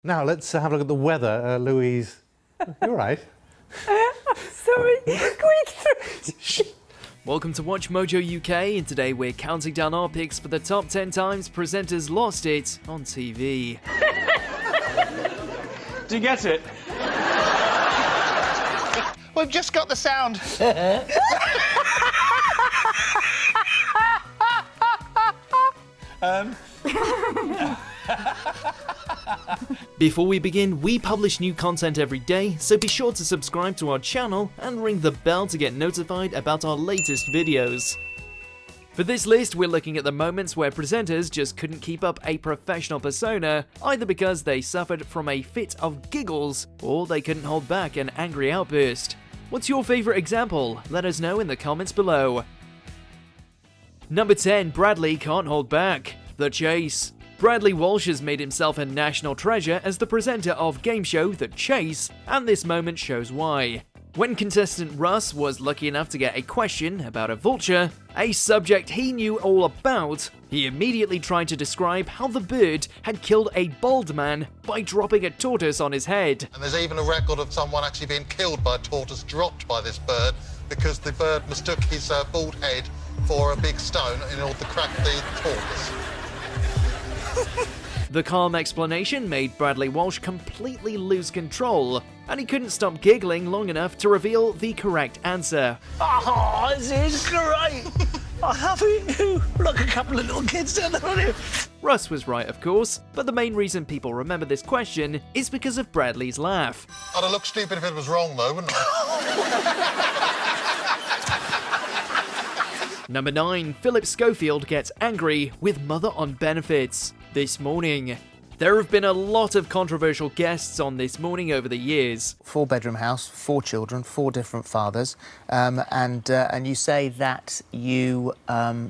Now, let's have a look at the weather. Louise, you're right. Sorry, quick. Welcome to WatchMojo UK, and today we're counting down our picks for the top 10 times presenters lost it on TV. Do you get it? We've just got the sound. Before we begin, we publish new content every day, so be sure to subscribe to our channel and ring the bell to get notified about our latest videos. For this list, we're looking at the moments where presenters just couldn't keep up a professional persona, either because they suffered from a fit of giggles, or they couldn't hold back an angry outburst. What's your favourite example? Let us know in the comments below. Number 10, Bradley can't hold back. The Chase. Bradley Walsh has made himself a national treasure as the presenter of game show The Chase, and this moment shows why. When contestant Russ was lucky enough to get a question about a vulture, a subject he knew all about, he immediately tried to describe how the bird had killed a bald man by dropping a tortoise on his head. And there's even a record of someone actually being killed by a tortoise dropped by this bird because the bird mistook his bald head for a big stone in order to crack the tortoise. The calm explanation made Bradley Walsh completely lose control, and he couldn't stop giggling long enough to reveal the correct answer. Oh, this is great. I have you like a couple of little kids down there. Russ was right, of course, but the main reason people remember this question is because of Bradley's laugh. I'd have looked stupid if it was wrong, though, wouldn't I? Number 9, Phillip Scofield gets angry with mother on benefits. This morning. There have been a lot of controversial guests on This Morning over the years. 4-bedroom house, 4 children, 4 different fathers, and you say that you the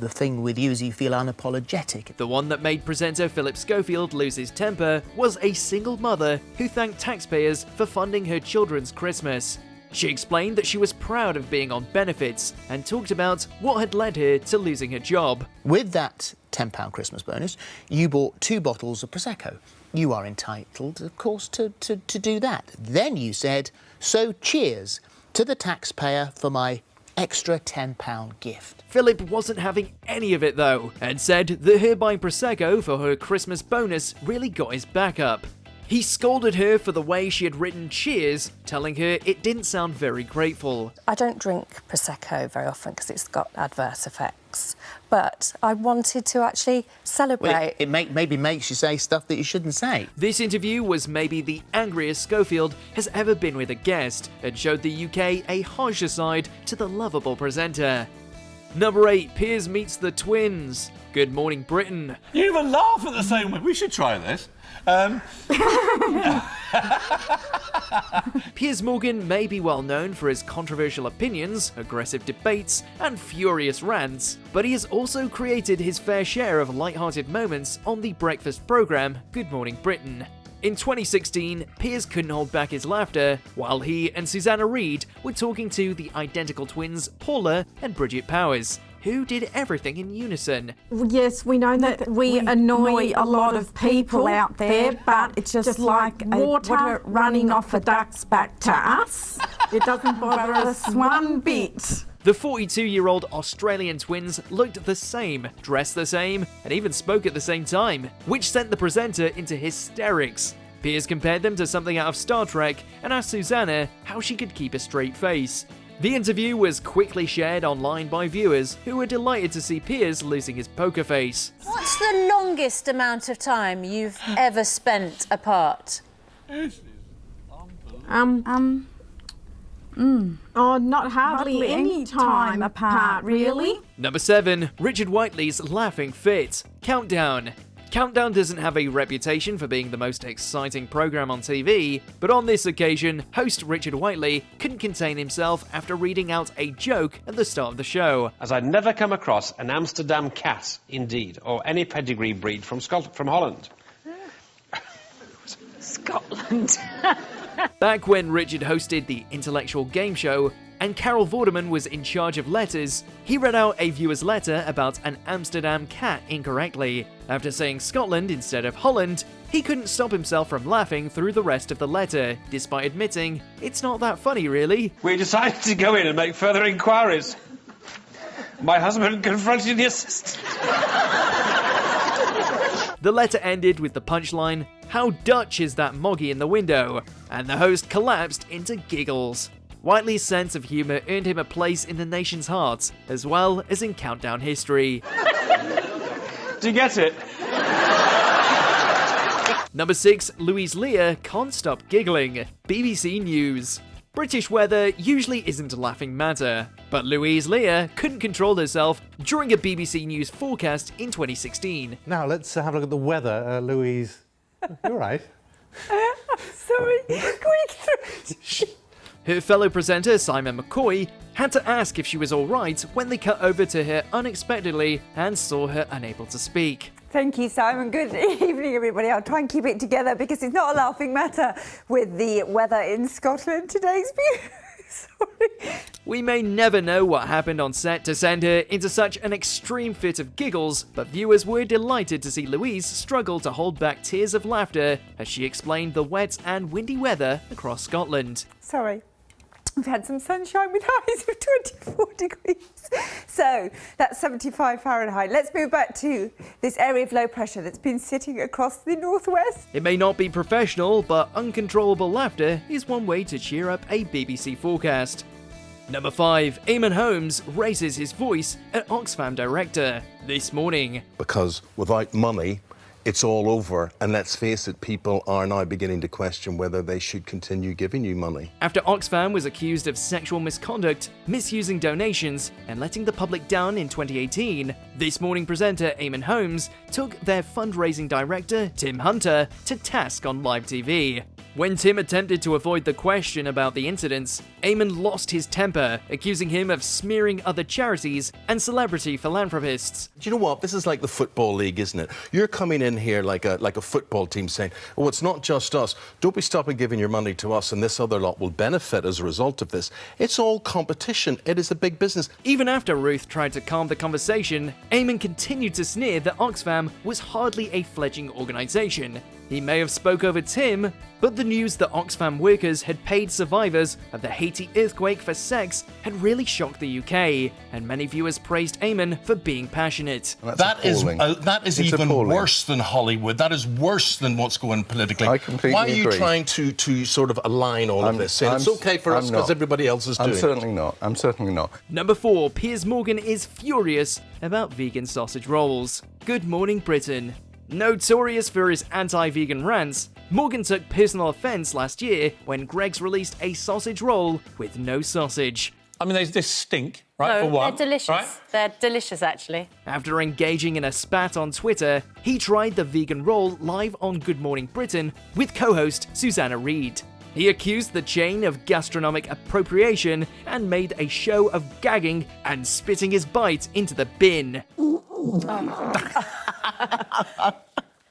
thing with you is you feel unapologetic. The one that made presenter Phillip Scofield lose his temper was a single mother who thanked taxpayers for funding her children's Christmas. She explained that she was proud of being on benefits and talked about what had led her to losing her job. With that £10 Christmas bonus, you bought 2 bottles of Prosecco. You are entitled, of course, to do that. Then you said, so cheers to the taxpayer for my extra £10 gift. Phillip wasn't having any of it though, and said that her buying Prosecco for her Christmas bonus really got his back up. He scolded her for the way she had written cheers, telling her it didn't sound very grateful. I don't drink Prosecco very often because it's got adverse effects, but I wanted to actually celebrate. Well, it maybe makes you say stuff that you shouldn't say. This interview was maybe the angriest Schofield has ever been with a guest, and showed the UK a harsher side to the lovable presenter. Number 8, Piers meets the twins. Good Morning Britain. You even laugh at the same way. We should try this. Piers Morgan may be well known for his controversial opinions, aggressive debates, and furious rants, but he has also created his fair share of light-hearted moments on the breakfast programme Good Morning Britain. In 2016, Piers couldn't hold back his laughter while he and Susanna Reid were talking to the identical twins Paula and Bridget Powers, who did everything in unison. Yes, we know that we annoy a lot of people out there, but it's just like water running off a duck's back to us. It doesn't bother us one bit. The 42-year-old Australian twins looked the same, dressed the same, and even spoke at the same time, which sent the presenter into hysterics. Piers compared them to something out of Star Trek and asked Susanna how she could keep a straight face. The interview was quickly shared online by viewers who were delighted to see Piers losing his poker face. What's the longest amount of time you've ever spent apart? Oh, not hardly any time apart, really. Number 7, Richard Whiteley's laughing fit. Countdown. Countdown doesn't have a reputation for being the most exciting programme on TV, but on this occasion, host Richard Whiteley couldn't contain himself after reading out a joke at the start of the show. As I'd never come across an Amsterdam cat, indeed, or any pedigree breed from Holland. Scotland. Back when Richard hosted the intellectual game show, and Carol Vorderman was in charge of letters, he read out a viewer's letter about an Amsterdam cat incorrectly. After saying Scotland instead of Holland, he couldn't stop himself from laughing through the rest of the letter, despite admitting it's not that funny really. We decided to go in and make further inquiries. My husband confronted the assistant. The letter ended with the punchline, "How Dutch is that moggy in the window?" and the host collapsed into giggles. Whiteley's sense of humour earned him a place in the nation's hearts, as well as in countdown history. Do you get it? Number 6, Louise Leah can't stop giggling. BBC News. British weather usually isn't a laughing matter, but Louise Leah couldn't control herself during a BBC News forecast in 2016. Now, let's have a look at the weather. Louise, you're right. Sorry, quick. Her fellow presenter, Simon McCoy, had to ask if she was alright when they cut over to her unexpectedly and saw her unable to speak. Thank you, Simon. Good evening, everybody. I'll try and keep it together because it's not a laughing matter with the weather in Scotland. Today's Sorry. We may never know what happened on set to send her into such an extreme fit of giggles, but viewers were delighted to see Louise struggle to hold back tears of laughter as she explained the wet and windy weather across Scotland. Sorry. We've had some sunshine with highs of 24 degrees. So that's 75 Fahrenheit. Let's move back to this area of low pressure that's been sitting across the northwest. It may not be professional, but uncontrollable laughter is one way to cheer up a BBC forecast. Number 5, Eamonn Holmes raises his voice at Oxfam Director this morning. Because without money, it's all over, and let's face it, people are now beginning to question whether they should continue giving you money. After Oxfam was accused of sexual misconduct, misusing donations, and letting the public down in 2018, This Morning presenter Eamonn Holmes took their fundraising director, Tim Hunter, to task on live TV. When Tim attempted to avoid the question about the incidents, Eamonn lost his temper, accusing him of smearing other charities and celebrity philanthropists. Do you know what? This is like the Football League, isn't it? You're coming in here like a football team saying, oh, it's not just us. Don't be stopping giving your money to us and this other lot will benefit as a result of this. It's all competition. It is a big business. Even after Ruth tried to calm the conversation, Eamonn continued to sneer that Oxfam was hardly a fledgling organisation. He may have spoke over Tim, but the news that Oxfam workers had paid survivors of the Haiti earthquake for sex had really shocked the UK, and many viewers praised Eamonn for being passionate. That is even worse than Hollywood. That is worse than what's going politically. I completely Why are you agree. trying to sort of align all of this? It's okay for us because everybody else is doing it. I'm certainly not. Number 4, Piers Morgan is furious about vegan sausage rolls. Good morning, Britain. Notorious for his anti-vegan rants, Morgan took personal offence last year when Greggs released a sausage roll with no sausage. I mean, they stink, right? No, for one, they're delicious. Right? They're delicious, actually. After engaging in a spat on Twitter, he tried the vegan roll live on Good Morning Britain with co-host Susanna Reid. He accused the chain of gastronomic appropriation and made a show of gagging and spitting his bite into the bin.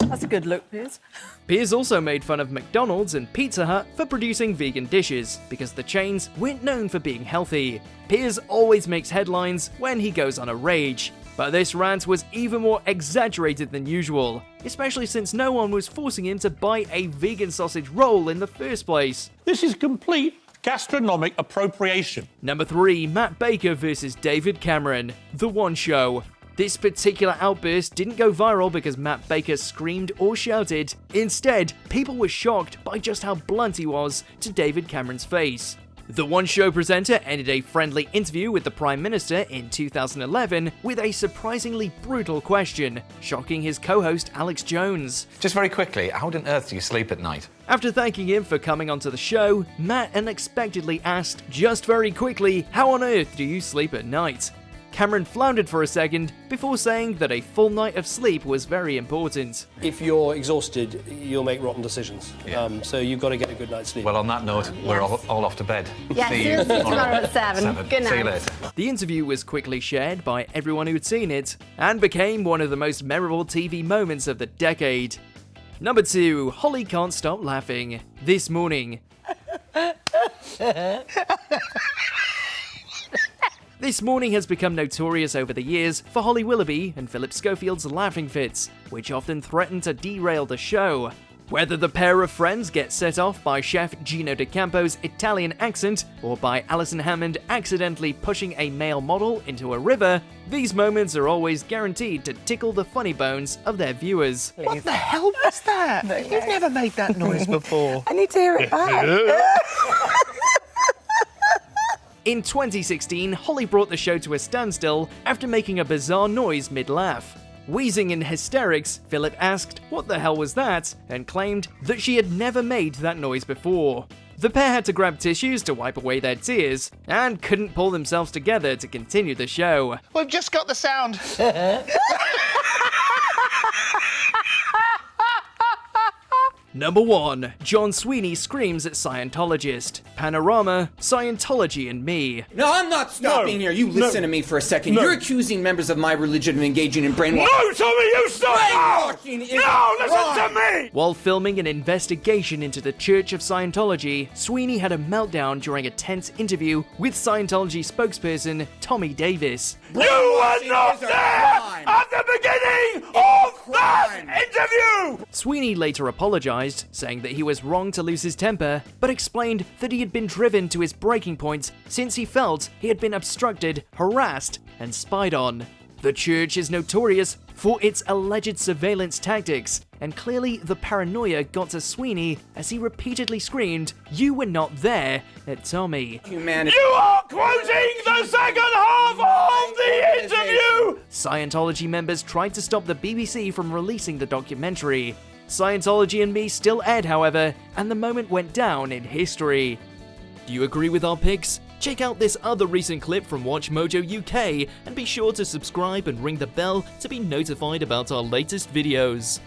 That's a good look, Piers. Piers also made fun of McDonald's and Pizza Hut for producing vegan dishes, because the chains weren't known for being healthy. Piers always makes headlines when he goes on a rage, but this rant was even more exaggerated than usual, especially since no one was forcing him to buy a vegan sausage roll in the first place. This is complete gastronomic appropriation. Number 3, Matt Baker versus David Cameron, The One Show. This particular outburst didn't go viral because Matt Baker screamed or shouted. Instead, people were shocked by just how blunt he was to David Cameron's face. The One Show presenter ended a friendly interview with the Prime Minister in 2011 with a surprisingly brutal question, shocking his co-host Alex Jones. Just very quickly, how on earth do you sleep at night? After thanking him for coming onto the show, Matt unexpectedly asked, just very quickly, how on earth do you sleep at night? Cameron floundered for a second before saying that a full night of sleep was very important. If you're exhausted, you'll make rotten decisions. Yeah. So you've got to get a good night's sleep. Well, on that note, we're all off to bed. Yes, see you tomorrow at 7. Good night. See you later. The interview was quickly shared by everyone who'd seen it and became one of the most memorable TV moments of the decade. Number 2, Holly can't stop laughing. This Morning. This morning has become notorious over the years for Holly Willoughby and Phillip Scofield's laughing fits, which often threaten to derail the show. Whether the pair of friends get set off by chef Gino D'Acampo's Italian accent or by Alison Hammond accidentally pushing a male model into a river, these moments are always guaranteed to tickle the funny bones of their viewers. What the hell was that? You've never made that noise before. I need to hear it back. In 2016, Holly brought the show to a standstill after making a bizarre noise mid-laugh. Wheezing in hysterics, Phillip asked what the hell was that, and claimed that she had never made that noise before. The pair had to grab tissues to wipe away their tears, and couldn't pull themselves together to continue the show. We've just got the sound. Number 1. John Sweeney screams at Scientologist. Panorama, Scientology and me. No, I'm not stopping here. You listen to me for a second. You're accusing members of my religion of engaging in brainwashing. No, Tommy, you stop! Brainwashing is No, listen wrong. to me! While filming an investigation into the Church of Scientology, Sweeney had a meltdown during a tense interview with Scientology spokesperson Tommy Davis. You were not there at the beginning of that interview! Sweeney later apologized, saying that he was wrong to lose his temper, but explained that he had been driven to his breaking point since he felt he had been obstructed, harassed, and spied on. The church is notorious for its alleged surveillance tactics, and clearly the paranoia got to Sweeney as he repeatedly screamed, "You were not there," at Tommy. Humanity. You are quoting the second half of the interview! Scientology members tried to stop the BBC from releasing the documentary. Scientology and Me still aired, however, and the moment went down in history. Do you agree with our picks? Check out this other recent clip from WatchMojo UK and be sure to subscribe and ring the bell to be notified about our latest videos.